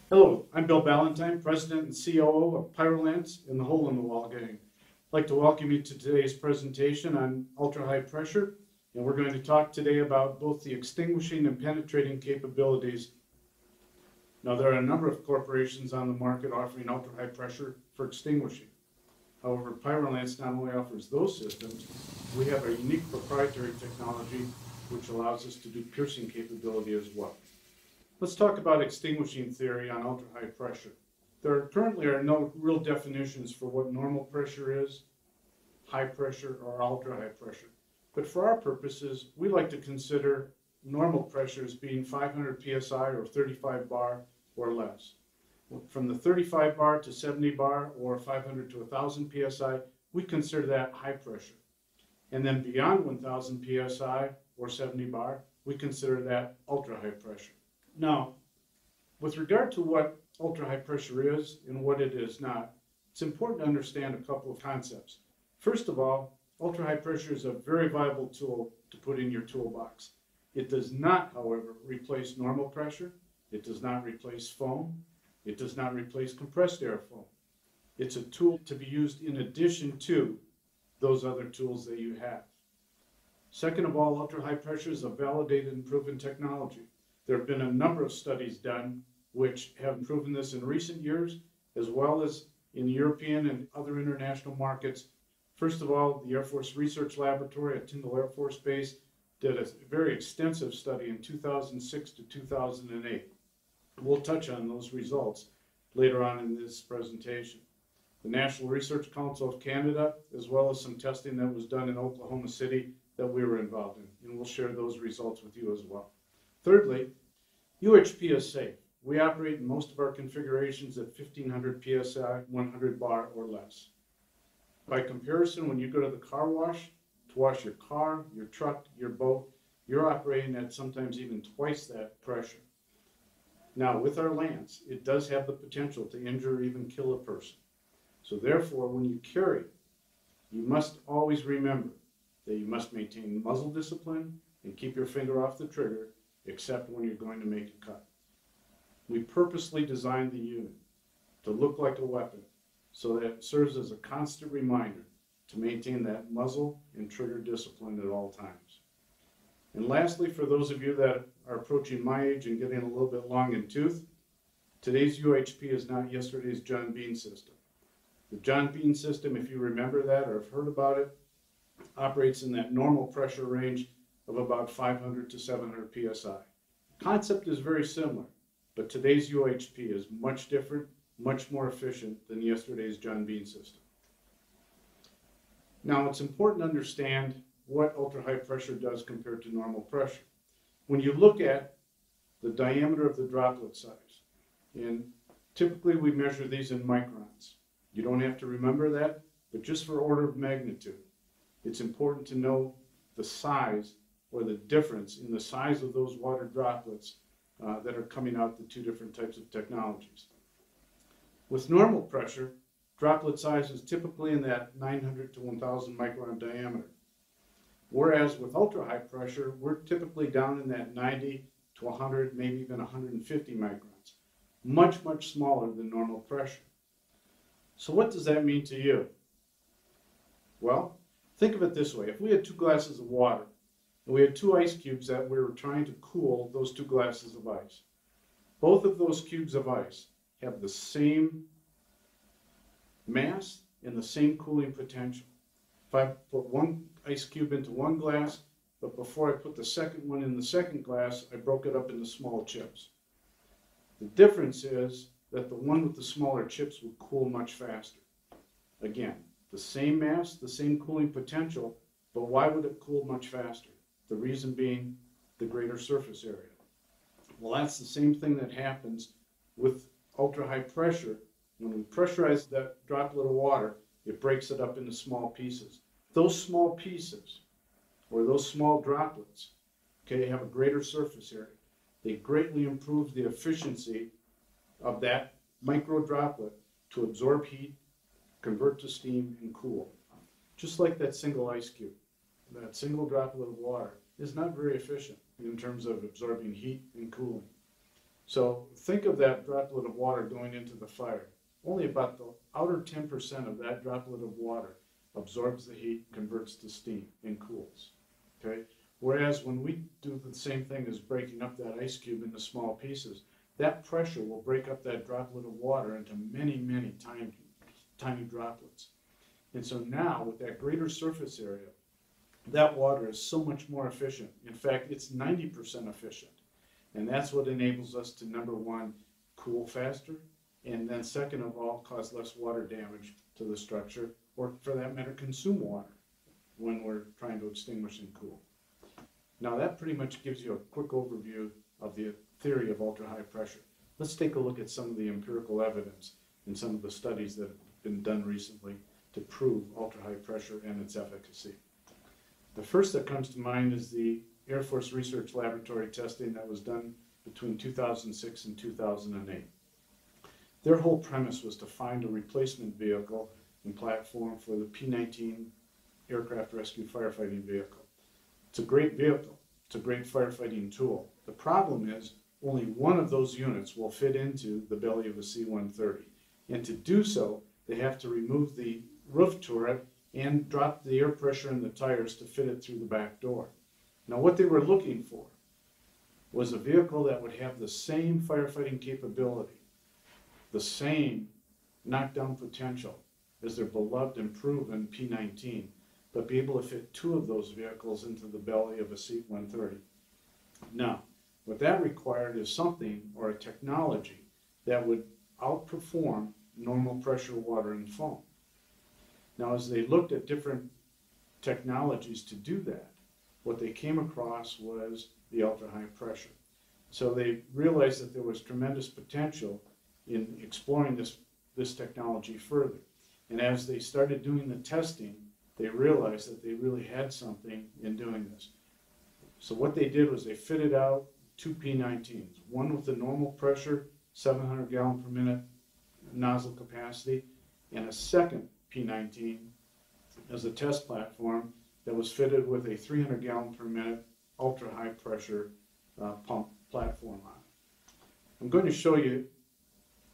Hello, I'm Bill Ballantyne, President and COO of Pyrolance and the Hole in the Wall Gang. I'd like to welcome you to today's presentation on ultra-high pressure, and we're going to talk today about both the extinguishing and penetrating capabilities. Now, there are a number of corporations on the market offering ultra-high pressure for extinguishing. However, Pyrolance not only offers those systems, we have a unique proprietary technology which allows us to do piercing capability as well. Let's talk about extinguishing theory on ultra-high pressure. There currently are no real definitions for what normal pressure is, high pressure, or ultra-high pressure. But for our purposes, we like to consider normal pressures being 500 psi or 35 bar or less. From the 35 bar to 70 bar or 500 to 1000 psi, we consider that high pressure. And then beyond 1000 psi or 70 bar, we consider that ultra-high pressure. Now, with regard to what ultra-high pressure is and what it is not, it's important to understand a couple of concepts. First of all, ultra-high pressure is a very viable tool to put in your toolbox. It does not, however, replace normal pressure. It does not replace foam. It does not replace compressed air foam. It's a tool to be used in addition to those other tools that you have. Second of all, ultra-high pressure is a validated and proven technology. There have been a number of studies done which have proven this in recent years, as well as in European and other international markets. First of all, the Air Force Research Laboratory at Tyndall Air Force Base did a very extensive study in 2006 to 2008. We'll touch on those results later on in this presentation. The National Research Council of Canada, as well as some testing that was done in Oklahoma City that we were involved in, and we'll share those results with you as well. Thirdly, UHP is safe. We operate in most of our configurations at 1500 psi, 100 bar or less. By comparison, when you go to the car wash to wash your car, your truck, your boat, you're operating at sometimes even twice that pressure. Now, with our lance, it does have the potential to injure or even kill a person. So therefore, when you carry, you must always remember that you must maintain muzzle discipline and keep your finger off the trigger, except when you're going to make a cut. We purposely designed the unit to look like a weapon so that it serves as a constant reminder to maintain that muzzle and trigger discipline at all times. And lastly, for those of you that are approaching my age and getting a little bit long in tooth, today's UHP is not yesterday's John Bean system. The John Bean system, if you remember that or have heard about it, operates in that normal pressure range of about 500 to 700 psi. Concept is very similar, but today's UHP is much different, much more efficient than yesterday's John Bean system. Now, it's important to understand what ultra-high pressure does compared to normal pressure. When you look at the diameter of the droplet size, and typically we measure these in microns. You don't have to remember that, but just for order of magnitude, it's important to know the size or the difference in the size of those water droplets that are coming out the two different types of technologies. With normal pressure, droplet size is typically in that 900 to 1000 micron diameter. Whereas with ultra-high pressure, we're typically down in that 90 to 100, maybe even 150 microns. Much, much smaller than normal pressure. So what does that mean to you? Well, think of it this way. If we had 2 glasses of water, and we had 2 ice cubes that we were trying to cool those 2 glasses of ice, both of those cubes of ice have the same mass and the same cooling potential. If I put 1 ice cube into 1 glass, but before I put the second one in the second glass, I broke it up into small chips. The difference is that the one with the smaller chips would cool much faster. Again, the same mass, the same cooling potential, but why would it cool much faster? The reason being the greater surface area. Well, that's the same thing that happens with ultra-high pressure. When we pressurize that droplet of water, it breaks it up into small pieces. Those small pieces, or those small droplets, okay, have a greater surface area. They greatly improve the efficiency of that micro droplet to absorb heat, convert to steam, and cool. Just like that single ice cube. That single droplet of water is not very efficient in terms of absorbing heat and cooling. So think of that droplet of water going into the fire. Only about the outer 10% of that droplet of water absorbs the heat, converts to steam, and cools. Okay? Whereas when we do the same thing as breaking up that ice cube into small pieces, that pressure will break up that droplet of water into many, many tiny droplets. And so now, with that greater surface area, that water is so much more efficient. In fact, it's 90% efficient. And that's what enables us to, number one, cool faster, and then second of all, cause less water damage to the structure, or for that matter, consume water when we're trying to extinguish and cool. Now that pretty much gives you a quick overview of the theory of ultra-high pressure. Let's take a look at some of the empirical evidence and some of the studies that have been done recently to prove ultra-high pressure and its efficacy. The first that comes to mind is the Air Force Research Laboratory testing that was done between 2006 and 2008. Their whole premise was to find a replacement vehicle and platform for the P-19 aircraft rescue firefighting vehicle. It's a great vehicle. It's a great firefighting tool. The problem is only one of those units will fit into the belly of a C-130. And to do so, they have to remove the roof turret and drop the air pressure in the tires to fit it through the back door. Now what they were looking for was a vehicle that would have the same firefighting capability, the same knockdown potential as their beloved and proven P-19, but be able to fit two of those vehicles into the belly of a C-130. Now, what that required is something or a technology that would outperform normal pressure water and foam. Now, as they looked at different technologies to do that, what they came across was the ultra-high pressure. So they realized that there was tremendous potential in exploring this technology further. And as they started doing the testing, they realized that they really had something in doing this. So what they did was they fitted out two P-19s, one with the normal pressure, 700 gallon per minute nozzle capacity, and a second P-19 as a test platform that was fitted with a 300 gallon per minute ultra high pressure pump platform on it. I'm going to show you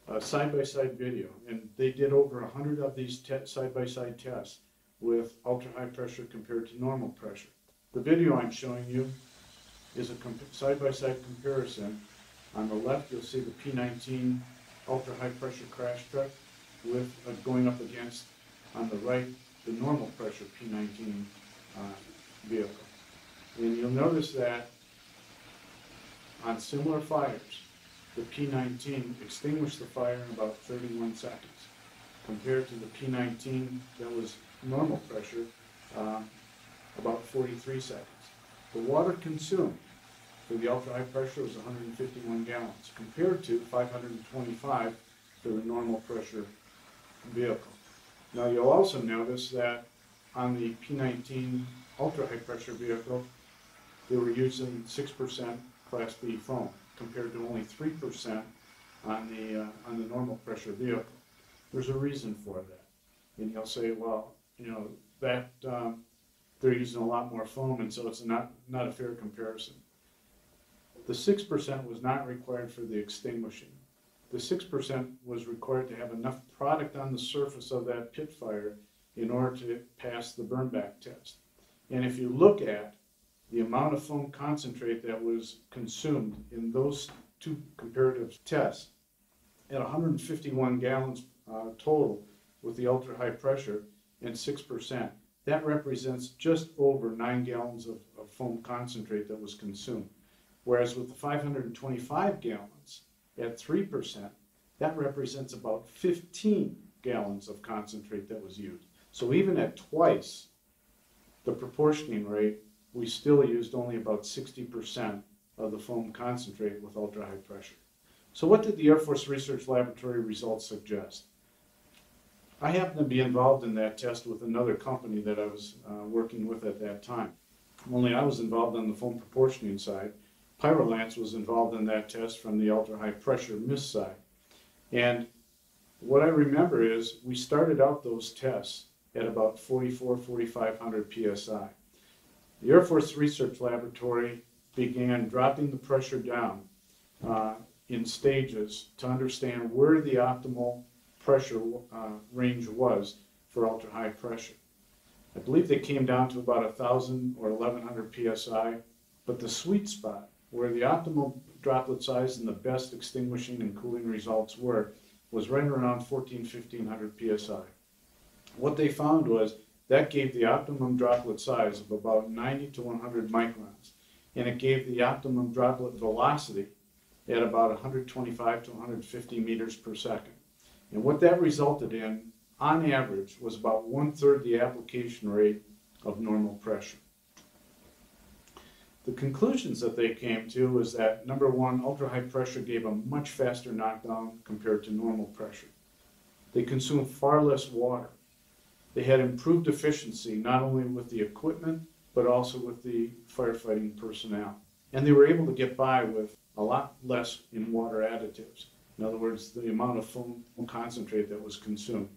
a side-by-side video, and they did over 100 of these side-by-side tests with ultra high pressure compared to normal pressure. The video I'm showing you is a side-by-side comparison. On the left you'll see the P-19 ultra high pressure crash truck with going up against, on the right, the normal pressure P-19 vehicle. And you'll notice that on similar fires, the P-19 extinguished the fire in about 31 seconds, compared to the P-19 that was normal pressure, about 43 seconds. The water consumed for the ultra-high pressure was 151 gallons, compared to 525 for the normal pressure vehicle. Now you'll also notice that on the P-19 ultra-high pressure vehicle, they were using 6% Class B foam, compared to only 3% on the normal pressure vehicle. There's a reason for that. And you'll say, well, you know, that they're using a lot more foam, and so it's not a fair comparison. The 6% was not required for the extinguishing. The 6% was required to have enough product on the surface of that pit fire in order to pass the burn back test. And if you look at the amount of foam concentrate that was consumed in those two comparative tests, at 151 gallons total with the ultra high pressure and 6%, that represents just over 9 gallons of foam concentrate that was consumed. Whereas with the 525 gallons at 3%, that represents about 15 gallons of concentrate that was used. So even at twice the proportioning rate, we still used only about 60% of the foam concentrate with ultra high pressure. So what did the Air Force Research Laboratory results suggest? I happened to be involved in that test with another company that I was working with at that time. Only I was involved on the foam proportioning side. Pyrolance was involved in that test from the ultra high pressure mist side. And what I remember is we started out those tests at about 4,500 psi. The Air Force Research Laboratory began dropping the pressure down in stages to understand where the optimal pressure range was for ultra-high pressure. I believe they came down to about 1,000 or 1,100 psi, but the sweet spot where the optimal droplet size and the best extinguishing and cooling results were was right around 1,100 psi. What they found was that gave the optimum droplet size of about 90 to 100 microns, and it gave the optimum droplet velocity at about 125 to 150 meters per second. And what that resulted in, on average, was about 1/3 the application rate of normal pressure. The conclusions that they came to was that, number one, ultra-high pressure gave a much faster knockdown compared to normal pressure. They consumed far less water. They had improved efficiency, not only with the equipment, but also with the firefighting personnel. And they were able to get by with a lot less in water additives. In other words, the amount of foam concentrate that was consumed.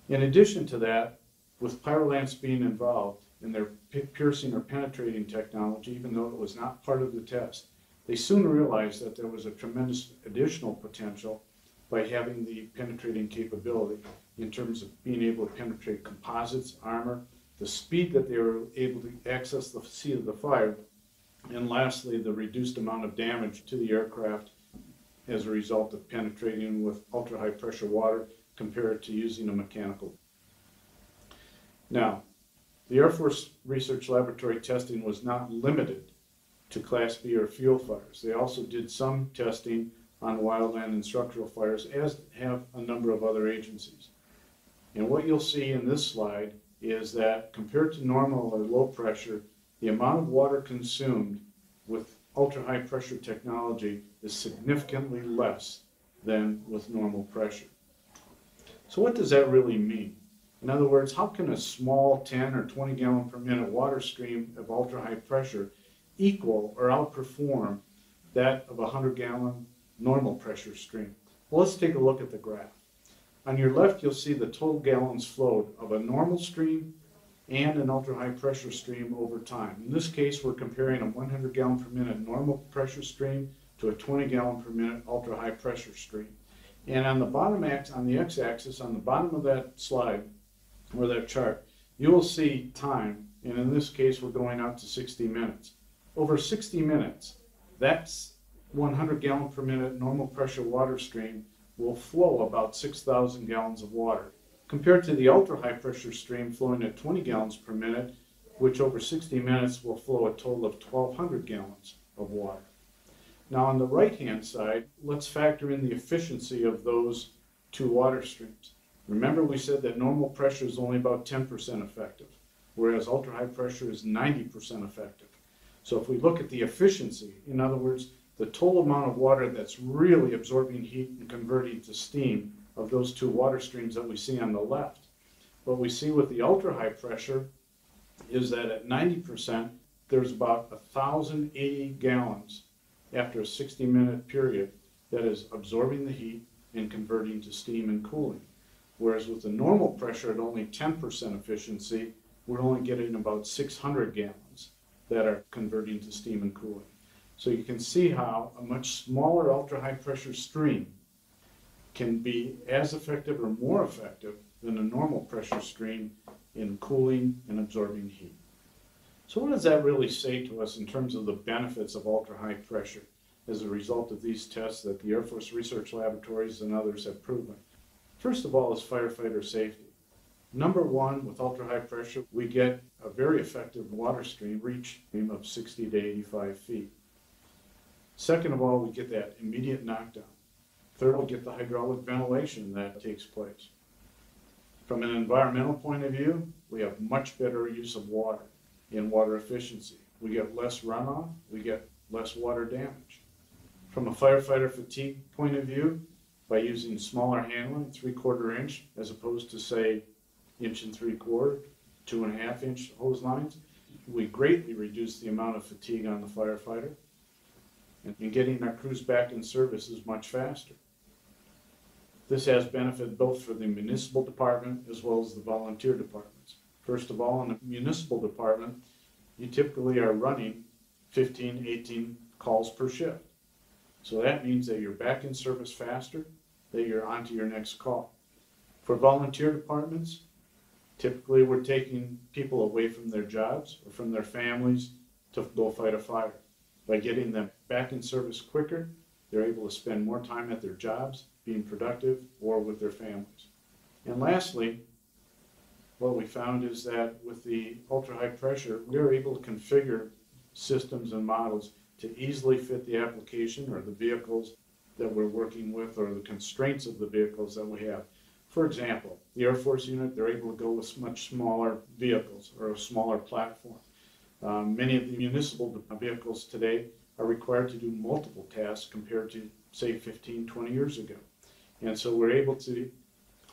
In addition to that, with pyrolants being involved in their piercing or penetrating technology, even though it was not part of the test, they soon realized that there was a tremendous additional potential by having the penetrating capability in terms of being able to penetrate composites, armor, the speed that they were able to access the seat of the fire, and lastly, the reduced amount of damage to the aircraft as a result of penetrating with ultra-high pressure water compared to using a mechanical. Now, the Air Force Research Laboratory testing was not limited to Class B or fuel fires. They also did some testing on wildland and structural fires, as have a number of other agencies. And what you'll see in this slide is that compared to normal or low pressure, the amount of water consumed with ultra-high pressure technology is significantly less than with normal pressure. So what does that really mean? In other words, how can a small 10 or 20 gallon per minute water stream of ultra-high pressure equal or outperform that of a 100 gallon normal pressure stream? Well, let's take a look at the graph. On your left, you'll see the total gallons flowed of a normal stream and an ultra-high pressure stream over time. In this case, we're comparing a 100 gallon per minute normal pressure stream to a 20 gallon per minute ultra-high pressure stream. And on the bottom on the x-axis, on the bottom of that slide, or that chart, you will see time, and in this case, we're going out to 60 minutes. Over 60 minutes, that's 100 gallon per minute normal pressure water stream will flow about 6,000 gallons of water, compared to the ultra-high pressure stream flowing at 20 gallons per minute, which over 60 minutes will flow a total of 1,200 gallons of water. Now on the right-hand side, let's factor in the efficiency of those two water streams. Remember, we said that normal pressure is only about 10% effective, whereas ultra-high pressure is 90% effective. So if we look at the efficiency, in other words, the total amount of water that's really absorbing heat and converting to steam of those two water streams that we see on the left, what we see with the ultra-high pressure is that at 90%, there's about 1,080 gallons after a 60-minute period that is absorbing the heat and converting to steam and cooling. Whereas with the normal pressure at only 10% efficiency, we're only getting about 600 gallons that are converting to steam and cooling. So you can see how a much smaller ultra-high pressure stream can be as effective or more effective than a normal pressure stream in cooling and absorbing heat. So what does that really say to us in terms of the benefits of ultra-high pressure as a result of these tests that the Air Force Research Laboratories and others have proven? First of all is firefighter safety. Number one, with ultra-high pressure, we get a very effective water stream reach of 60 to 85 feet. Second of all, we get that immediate knockdown. Third, we get the hydraulic ventilation that takes place. From an environmental point of view, we have much better use of water in water efficiency. We get less runoff, we get less water damage. From a firefighter fatigue point of view, by using smaller handling, 3/4 inch, as opposed to say 1 3/4, 2.5 inch hose lines, we greatly reduce the amount of fatigue on the firefighter, and getting our crews back in service is much faster. This has benefit both for the municipal department as well as the volunteer departments. First of all, in the municipal department, you typically are running 15, 18 calls per shift. So that means that you're back in service faster, that you're on to your next call. For volunteer departments, typically we're taking people away from their jobs or from their families to go fight a fire. By getting them back in service quicker, they're able to spend more time at their jobs, being productive, or with their families. And lastly, what we found is that with the ultra-high pressure, we are able to configure systems and models to easily fit the application or the vehicles that we're working with or the constraints of the vehicles that we have. For example, the Air Force unit, they're able to go with much smaller vehicles or a smaller platform. Many of the municipal vehicles today are required to do multiple tasks compared to, say, 15, 20 years ago. And so we're able to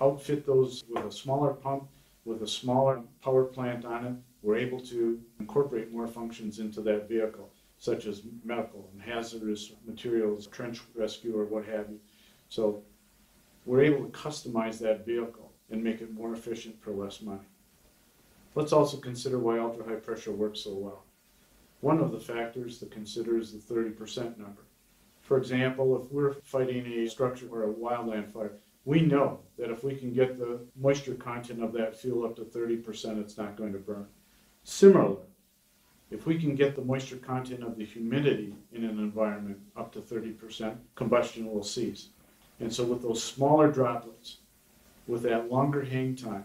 outfit those with a smaller pump, with a smaller power plant on it. We're able to incorporate more functions into that vehicle, such as medical and hazardous materials, trench rescue, or what have you. So we're able to customize that vehicle and make it more efficient for less money. Let's also consider why ultra-high pressure works so well. One of the factors to consider is the 30% number. For example, if we're fighting a structure or a wildland fire, we know that if we can get the moisture content of that fuel up to 30%, it's not going to burn. Similarly, if we can get the moisture content of the humidity in an environment up to 30%, combustion will cease. And so with those smaller droplets, with that longer hang time,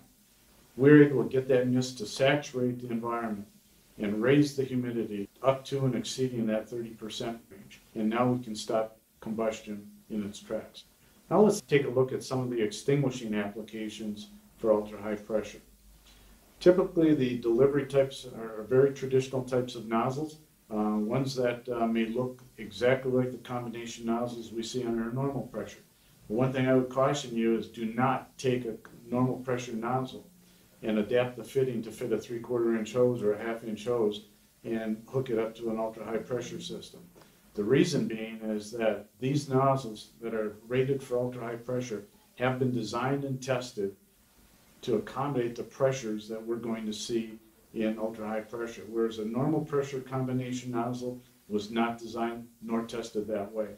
we're able to get that mist to saturate the environment and raise the humidity up to and exceeding that 30% range. And now we can stop combustion in its tracks. Now let's take a look at some of the extinguishing applications for ultra-high pressure. Typically, the delivery types are very traditional types of nozzles, ones that may look exactly like the combination nozzles we see under normal pressure. The one thing I would caution you is do not take a normal pressure nozzle and adapt the fitting to fit a 3/4 inch hose or a 1/2 inch hose and hook it up to an ultra-high pressure system. The reason being is that these nozzles that are rated for ultra-high pressure have been designed and tested to accommodate the pressures that we're going to see in ultra-high pressure, whereas a normal pressure combination nozzle was not designed nor tested that way.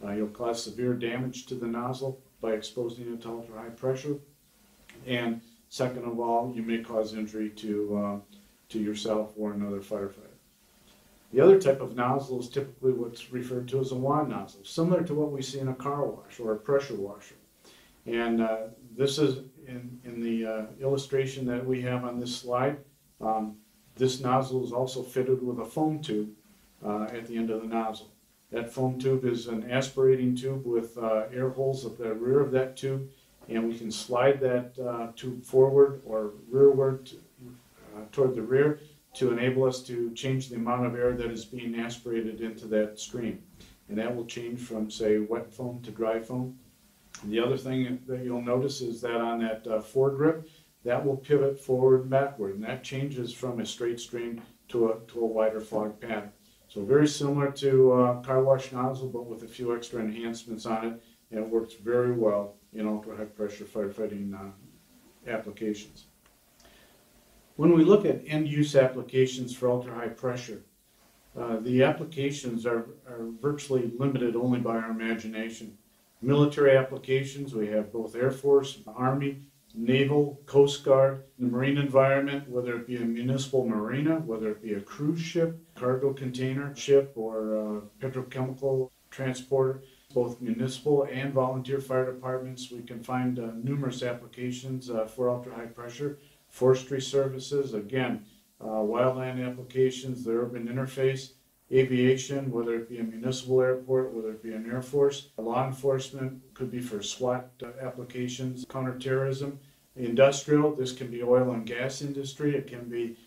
You'll cause severe damage to the nozzle by exposing it to ultra-high pressure, and second of all, you may cause injury to yourself or another firefighter. The other type of nozzle is typically what's referred to as a wand nozzle, similar to what we see in a car wash or a pressure washer. And this is in the illustration that we have on this slide. This nozzle is also fitted with a foam tube at the end of the nozzle. That foam tube is an aspirating tube with air holes at the rear of that tube, and we can slide that tube forward or rearward toward the rear to enable us to change the amount of air that is being aspirated into that stream. And that will change from, say, wet foam to dry foam. And the other thing that you'll notice is that on that foregrip, that will pivot forward and backward, and that changes from a straight stream to a wider fog pattern. So very similar to a car wash nozzle, but with a few extra enhancements on it, and it works very well in ultra-high pressure firefighting applications. When we look at end-use applications for ultra-high pressure, the applications are virtually limited only by our imagination. Military applications, we have both Air Force, Army, Naval, Coast Guard, the marine environment, whether it be a municipal marina, whether it be a cruise ship, cargo container ship, or petrochemical transporter, both municipal and volunteer fire departments, we can find numerous applications for ultra-high pressure. Forestry services, again, wildland applications, the urban interface, aviation, whether it be a municipal airport, whether it be an Air Force, law enforcement, could be for SWAT applications, counterterrorism, industrial, this can be oil and gas industry, it can be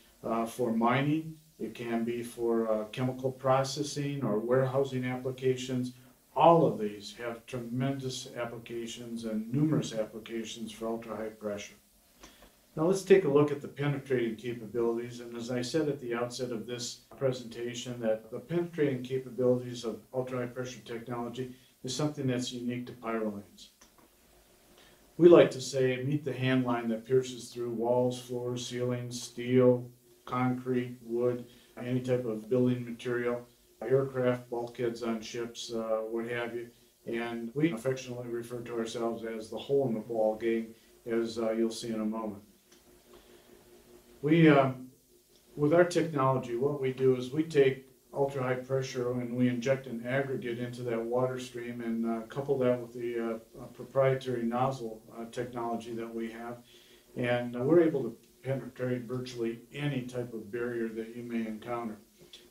for mining, it can be for chemical processing or warehousing applications. All of these have tremendous applications and numerous applications for ultra-high pressure. Now let's take a look at the penetrating capabilities, and as I said at the outset of this presentation, that the penetrating capabilities of ultra-high pressure technology is something that's unique to PyroLance. We like to say, meet the hand line that pierces through walls, floors, ceilings, steel, concrete, wood, any type of building material, aircraft, bulkheads on ships, what have you. And we affectionately refer to ourselves as the hole in the wall gang, as you'll see in a moment. With our technology, what we do is we take ultra-high pressure and we inject an aggregate into that water stream and couple that with the proprietary nozzle technology that we have. And we're able to penetrate virtually any type of barrier that you may encounter.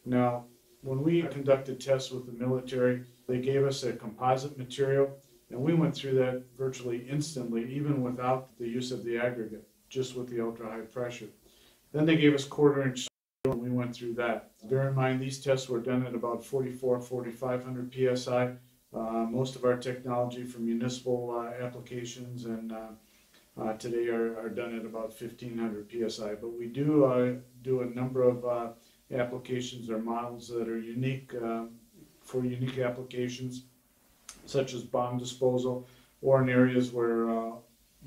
Now, when we conducted tests with the military, they gave us a composite material, and we went through that virtually instantly, even without the use of the aggregate, just with the ultra-high pressure. Then they gave us quarter-inch steel, and we went through that. Bear in mind, these tests were done at about 4,500 psi. Most of our technology for municipal applications and today are done at about 1,500 psi. But we do do a number of applications or models that are unique for unique applications, such as bomb disposal, or in areas where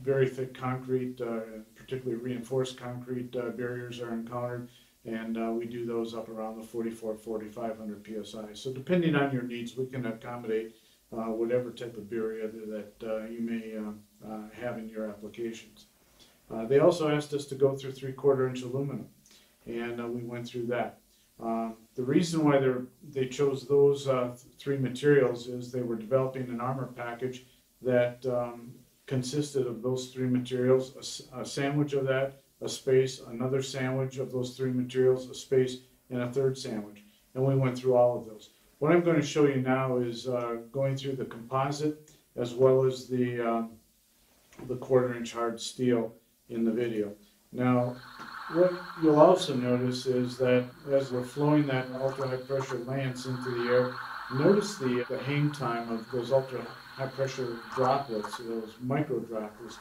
very thick concrete, particularly reinforced concrete barriers are encountered, and we do those up around the 4,500 psi. So depending on your needs, we can accommodate whatever type of barrier that you may have in your applications. They also asked us to go through 3/4-inch aluminum, and we went through that. The reason why they chose those three materials is they were developing an armor package that consisted of those three materials, a sandwich of that, a space, another sandwich of those three materials, a space, and a third sandwich. And we went through all of those. What I'm going to show you now is going through the composite as well as the quarter-inch hard steel in the video. Now, what you'll also notice is that as we're flowing that ultra-high pressure lance into the air, notice the hang time of those ultra-high pressure droplets, those micro droplets.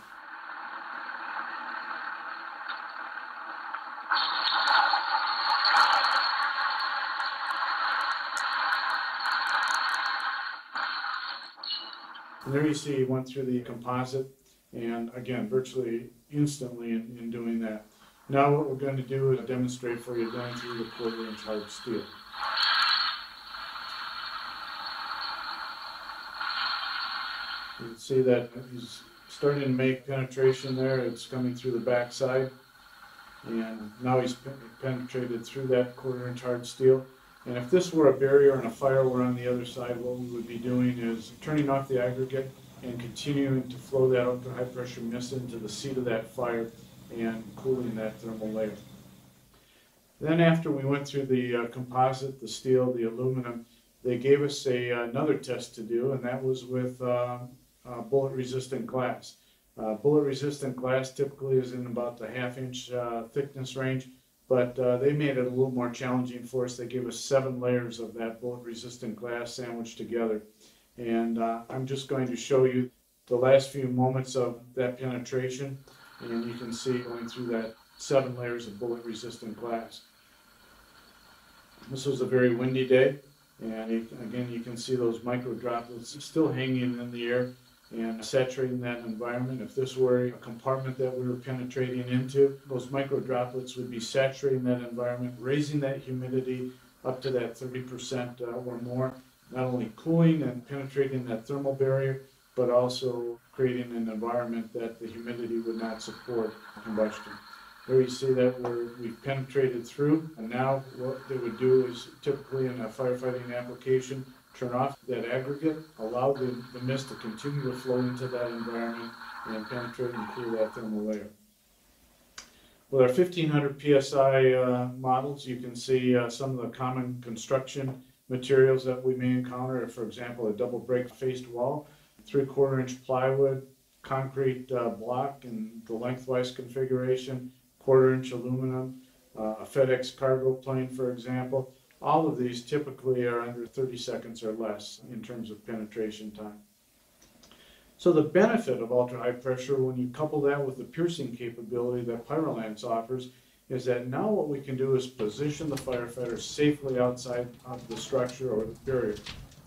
And there you see he went through the composite, and again, virtually instantly in doing that. Now what we're going to do is demonstrate for you going through the quarter-inch hard steel. You can see that he's starting to make penetration there. It's coming through the back side, and now he's penetrated through that quarter-inch hard steel. And if this were a barrier and a fire were on the other side, what we would be doing is turning off the aggregate and continuing to flow that ultra-high pressure mist into the seat of that fire and cooling that thermal layer. Then after we went through the composite, the steel, the aluminum, they gave us another test to do, and that was with bullet-resistant glass. Bullet-resistant glass typically is in about the half-inch thickness range, but they made it a little more challenging for us. They gave us 7 layers of that bullet-resistant glass sandwiched together. And I'm just going to show you the last few moments of that penetration, and you can see going through that 7 layers of bullet-resistant glass. This was a very windy day, and again you can see those micro droplets still hanging in the air and saturating that environment. If this were a compartment that we were penetrating into, those micro droplets would be saturating that environment, raising that humidity up to that 30% or more, not only cooling and penetrating that thermal barrier, but also creating an environment that the humidity would not support combustion. There you see that we've penetrated through, and now what they would do is, typically in a firefighting application, turn off that aggregate, allow the mist to continue to flow into that environment and penetrate and cool that thermal layer. With our 1,500 psi models, you can see some of the common construction materials that we may encounter. For example, a double break faced wall, 3/4-inch plywood, concrete block in the lengthwise configuration, 1/4-inch aluminum, a FedEx cargo plane, for example. All of these typically are under 30 seconds or less in terms of penetration time. So the benefit of ultra-high pressure, when you couple that with the piercing capability that PyroLance offers, is that now what we can do is position the firefighter safely outside of the structure or the barrier.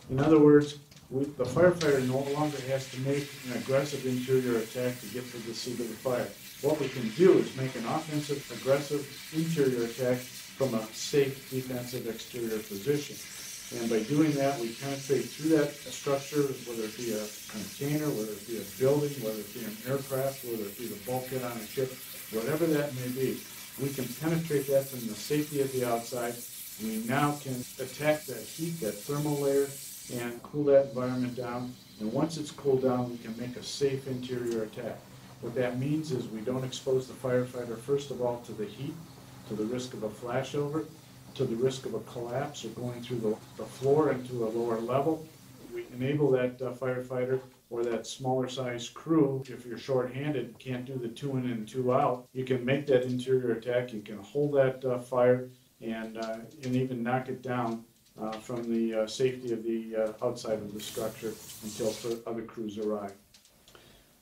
In other words, the firefighter no longer has to make an aggressive interior attack to get to the seat of the fire. What we can do is make an offensive, aggressive interior attack from a safe defensive exterior position. And by doing that, we penetrate through that structure, whether it be a container, whether it be a building, whether it be an aircraft, whether it be the bulkhead on a ship, whatever that may be. We can penetrate that from the safety of the outside. We now can attack that heat, that thermal layer, and cool that environment down. And once it's cooled down, we can make a safe interior attack. What that means is we don't expose the firefighter, first of all, to the heat, to the risk of a flashover, to the risk of a collapse or going through the floor into a lower level. We enable that firefighter or that smaller size crew, if you're short-handed, can't do the 2 in and 2 out, you can make that interior attack, you can hold that fire and even knock it down from the safety of the outside of the structure until other crews arrive.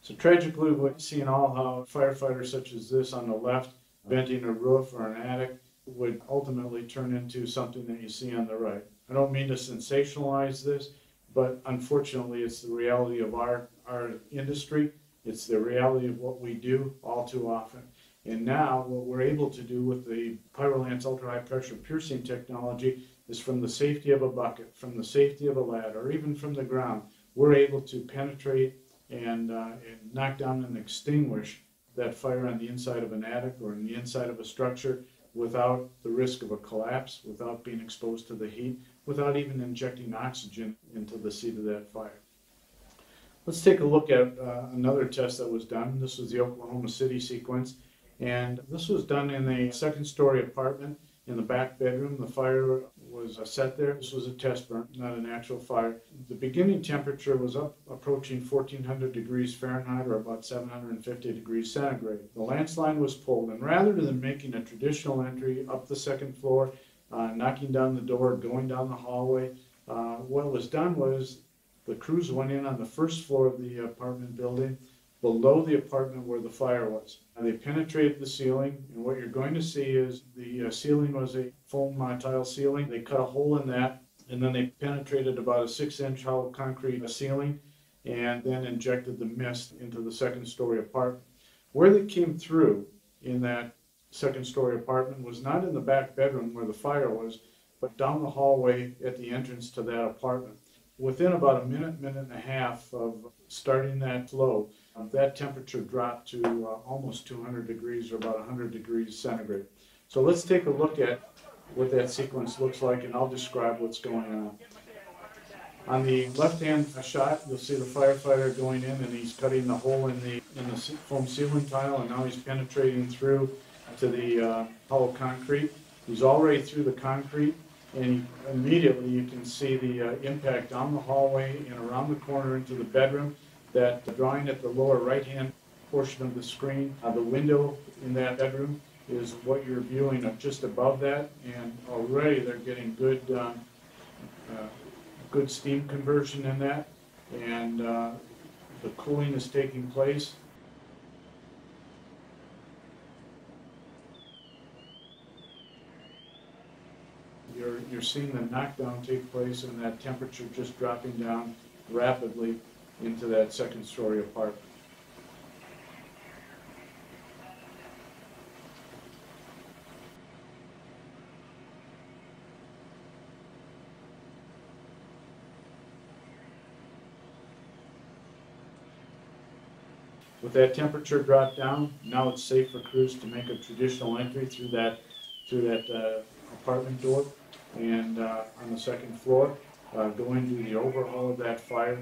So tragically, we're seeing all how firefighters such as this on the left, venting a roof or an attic, would ultimately turn into something that you see on the right. I don't mean to sensationalize this, but unfortunately it's the reality of our industry. It's the reality of what we do all too often. And now what we're able to do with the PyroLance ultra-high pressure piercing technology is from the safety of a bucket, from the safety of a ladder, or even from the ground, we're able to penetrate and knock down and extinguish that fire on the inside of an attic or in the inside of a structure without the risk of a collapse, without being exposed to the heat, without even injecting oxygen into the seat of that fire. Let's take a look at another test that was done. This was the Oklahoma City sequence, and this was done in a second-story apartment in the back bedroom. The fire was set there. This was a test burn, not an actual fire. The beginning temperature was approaching 1400 degrees Fahrenheit or about 750 degrees centigrade. The lance line was pulled, and rather than making a traditional entry up the second floor, knocking down the door, going down the hallway, what was done was the crews went in on the first floor of the apartment building, below the apartment where the fire was. And they penetrated the ceiling, and what you're going to see is the ceiling was a foam tile ceiling. They cut a hole in that, and then they penetrated about a 6-inch hollow concrete ceiling, and then injected the mist into the second-story apartment. Where they came through in that second-story apartment was not in the back bedroom where the fire was, but down the hallway at the entrance to that apartment. Within about a minute and a half of starting that flow, that temperature dropped to almost 200 degrees or about 100 degrees centigrade. So let's take a look at what that sequence looks like, and I'll describe what's going on. On the left-hand shot, you'll see the firefighter going in, and he's cutting the hole in the foam ceiling tile, and now he's penetrating through to the hollow concrete. He's already through the concrete, and immediately you can see the impact down the hallway and around the corner into the bedroom. That drawing at the lower right-hand portion of the screen, the window in that bedroom is what you're viewing just above that, and already they're getting good steam conversion in that, and the cooling is taking place. You're seeing the knockdown take place and that temperature just dropping down rapidly into that second-story apartment. With that temperature drop down, now it's safe for crews to make a traditional entry through that apartment door and on the second floor, go into the overhaul of that fire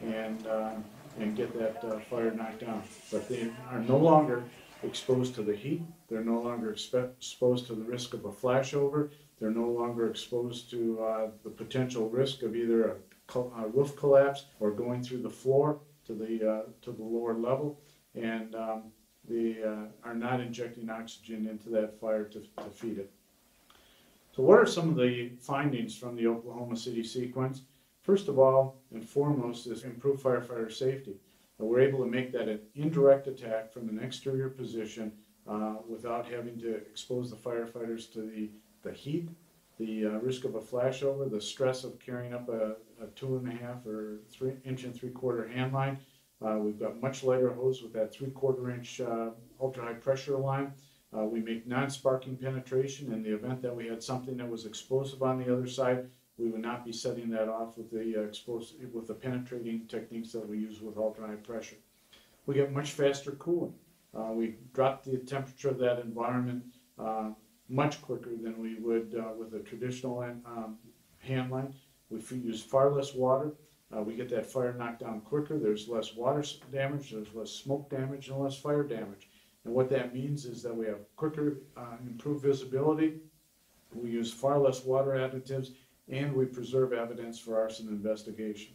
and get that fire knocked down. But they are no longer exposed to the heat. They're no longer exposed to the risk of a flashover. They're no longer exposed to the potential risk of either a roof collapse or going through the floor to the lower level, and they are not injecting oxygen into that fire to feed it. So what are some of the findings from the Oklahoma City sequence? First of all and foremost is improved firefighter safety. We're able to make that an indirect attack from an exterior position without having to expose the firefighters to the heat, the risk of a flashover, the stress of carrying up a 2.5 or 3-inch and 3/4 hand line. We've got much lighter hose with that 3/4 inch ultra-high pressure line. We make non-sparking penetration in the event that we had something that was explosive on the other side. we would not be setting that off with the penetrating techniques that we use with ultra-high pressure. We get much faster cooling. We drop the temperature of that environment much quicker than we would with a traditional hand line. We use far less water. We get that fire knocked down quicker. There's less water damage, there's less smoke damage, and less fire damage. And what that means is that we have quicker, improved visibility. We use far less water additives, and we preserve evidence for arson investigation.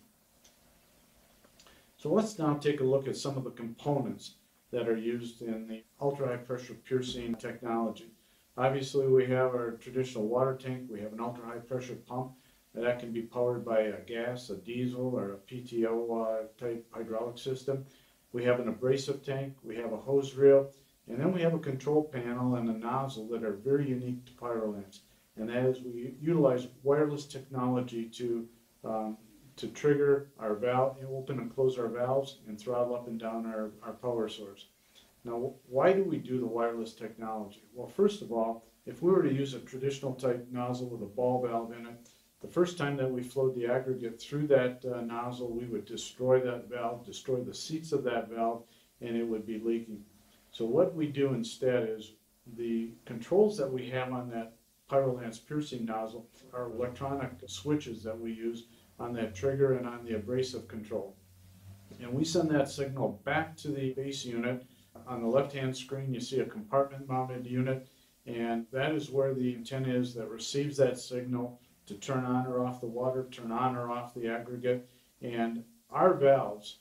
So let's now take a look at some of the components that are used in the ultra-high pressure piercing technology. Obviously, we have our traditional water tank. We have an ultra-high pressure pump that can be powered by a gas, a diesel, or a PTO type hydraulic system. We have an abrasive tank. We have a hose reel, and then we have a control panel and a nozzle that are very unique to Pyrolance. And that is, we utilize wireless technology to trigger our valve, open and close our valves, and throttle up and down our power source. Now, why do we do the wireless technology? Well, first of all, if we were to use a traditional type nozzle with a ball valve in it, the first time that we flowed the aggregate through that nozzle, we would destroy that valve, destroy the seats of that valve, and it would be leaking. So what we do instead is the controls that we have on that Pyrolance piercing nozzle are electronic switches that we use on that trigger and on the abrasive control. And we send that signal back to the base unit. On the left-hand screen, you see a compartment-mounted unit, and that is where the antenna is that receives that signal to turn on or off the water, turn on or off the aggregate. And our valves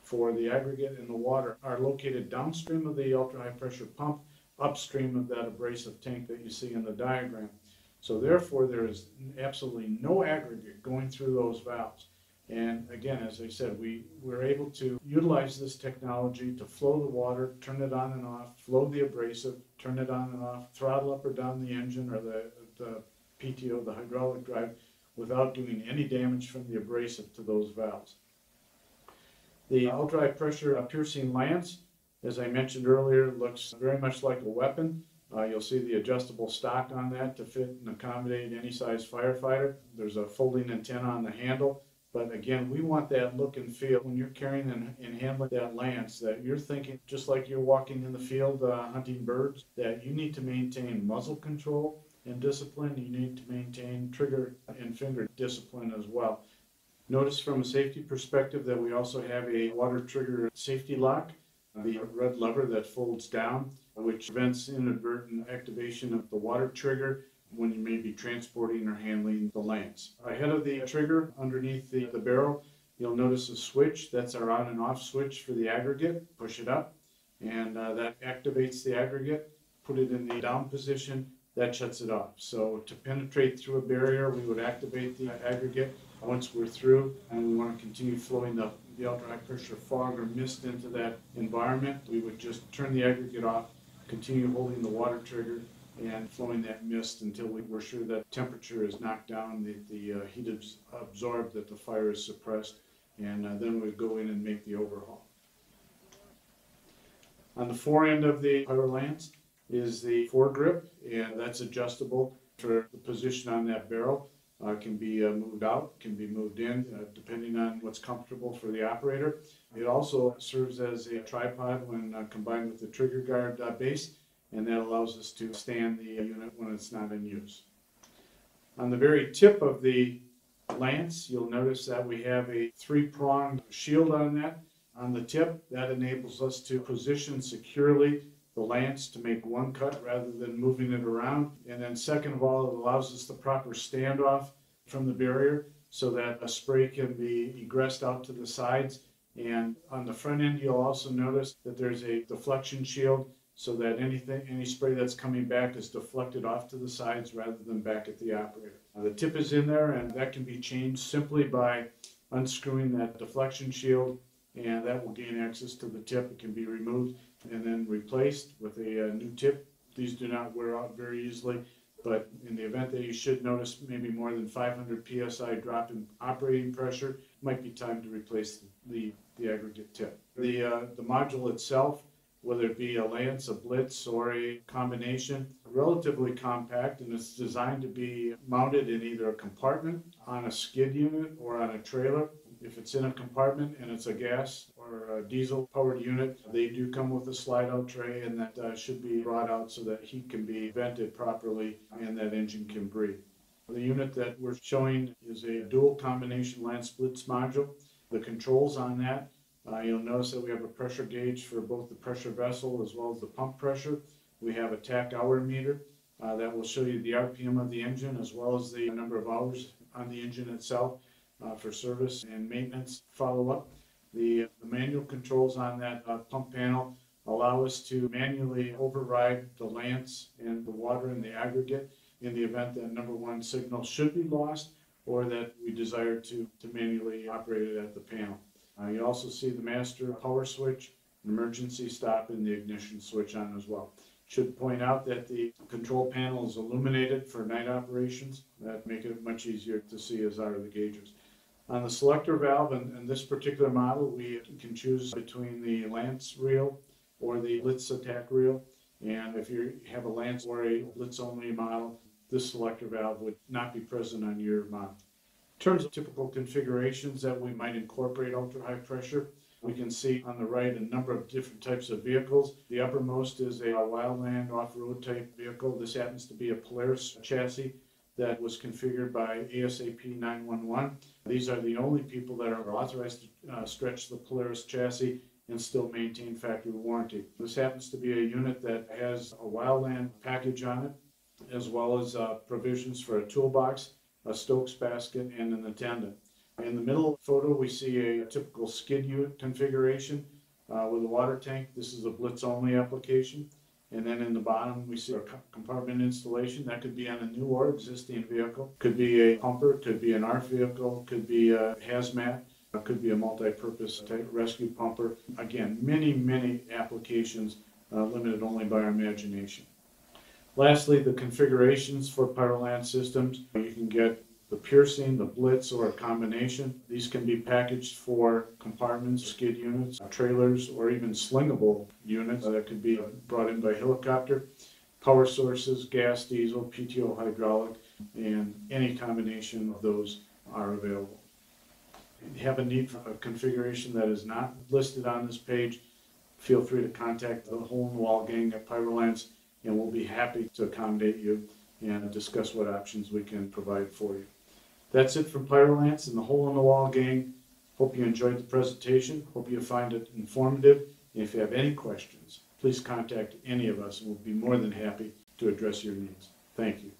for the aggregate and the water are located downstream of the ultra-high pressure pump, upstream of that abrasive tank that you see in the diagram. So therefore, there is absolutely no aggregate going through those valves. And again, as I said, we're able to utilize this technology to flow the water, turn it on and off, flow the abrasive, turn it on and off, throttle up or down the engine or the PTO, the hydraulic drive, without doing any damage from the abrasive to those valves. The ultra-high pressure piercing lance, as I mentioned earlier, looks very much like a weapon. You'll see the adjustable stock on that to fit and accommodate any size firefighter. There's a folding antenna on the handle. But again, we want that look and feel when you're carrying and handling that lance, that you're thinking just like you're walking in the field hunting birds, that you need to maintain muzzle control and discipline. You need to maintain trigger and finger discipline as well. Notice from a safety perspective that we also have a water trigger safety lock, the red lever that folds down, which prevents inadvertent activation of the water trigger when you may be transporting or handling the lance. Ahead of the trigger, underneath the barrel, you'll notice a switch. That's our on and off switch for the aggregate. Push it up, and that activates the aggregate. Put it in the down position, that shuts it off. So to penetrate through a barrier, we would activate the aggregate once we're through, and we want to continue flowing the ultra-high pressure fog or mist into that environment. We would just turn the aggregate off, continue holding the water trigger, and flowing that mist until we're sure that temperature is knocked down, the heat is absorbed, that the fire is suppressed, and then we go in and make the overhaul. On the fore end of the Pyrolance is the foregrip, and that's adjustable for the position on that barrel. Can be moved out, can be moved in, depending on what's comfortable for the operator. It also serves as a tripod when combined with the trigger guard base, and that allows us to stand the unit when it's not in use. On the very tip of the lance, you'll notice that we have a three-pronged shield on that. On the tip, that enables us to position securely the lance to make one cut rather than moving it around. And then second of all, it allows us the proper standoff from the barrier so that a spray can be egressed out to the sides. And on the front end, you'll also notice that there's a deflection shield so that any spray that's coming back is deflected off to the sides rather than back at the operator. The tip is in there, and that can be changed simply by unscrewing that deflection shield, and that will gain access to the tip. It can be removed and then replaced with a new tip. These do not wear out very easily, but in the event that you should notice maybe more than 500 psi drop in operating pressure, it might be time to replace the aggregate tip. The module itself whether it be a Lance, a Blitz, or a combination. Relatively compact, and it's designed to be mounted in either a compartment, on a skid unit, or on a trailer. If it's in a compartment and it's a gas or a diesel powered unit, they do come with a slide out tray, and that should be brought out so that heat can be vented properly and that engine can breathe. The unit that we're showing is a dual combination Lance Blitz module. The controls on that, you'll notice that we have a pressure gauge for both the pressure vessel as well as the pump pressure. We have a tach hour meter that will show you the RPM of the engine as well as the number of hours on the engine itself for service and maintenance follow-up. The manual controls on that pump panel allow us to manually override the Lance and the water in the aggregate in the event that number one signal should be lost or that we desire to manually operate it at the panel. You also see the master power switch, an emergency stop, and the ignition switch on as well. Should point out that the control panel is illuminated for night operations. That make it much easier to see, as are the gauges. On the selector valve, in this particular model, we can choose between the Lance reel or the Blitz attack reel. And if you have a Lance or a Blitz only model, this selector valve would not be present on your model. In terms of typical configurations that we might incorporate ultra-high pressure, we can see on the right a number of different types of vehicles. The uppermost is a wildland off-road type vehicle. This happens to be a Polaris chassis that was configured by ASAP 911. These are the only people that are authorized to stretch the Polaris chassis and still maintain factory warranty. This happens to be a unit that has a wildland package on it, as well as provisions for a toolbox, a Stokes basket, and an attendant. In the middle photo, we see a typical skid unit configuration with a water tank. This is a Blitz only application. And then in the bottom, we see a compartment installation. That could be on a new or existing vehicle. Could be a pumper, could be an ARF vehicle, could be a hazmat, could be a multi-purpose type rescue pumper. Again, many applications limited only by our imagination. Lastly, the configurations for Pyro-Lance systems. You can get the piercing, the Blitz, or a combination. These can be packaged for compartments, skid units, trailers, or even slingable units that could be brought in by helicopter. Power sources, gas, diesel, PTO, hydraulic, and any combination of those are available. If you have a need for a configuration that is not listed on this page, feel free to contact the Hole in the Wall gang at Pyro-Lance, and we'll be happy to accommodate you and discuss what options we can provide for you. That's it from Pyro-Lance and the Hole in the Wall gang. Hope you enjoyed the presentation. Hope you find it informative. And if you have any questions, please contact any of us, and we'll be more than happy to address your needs. Thank you.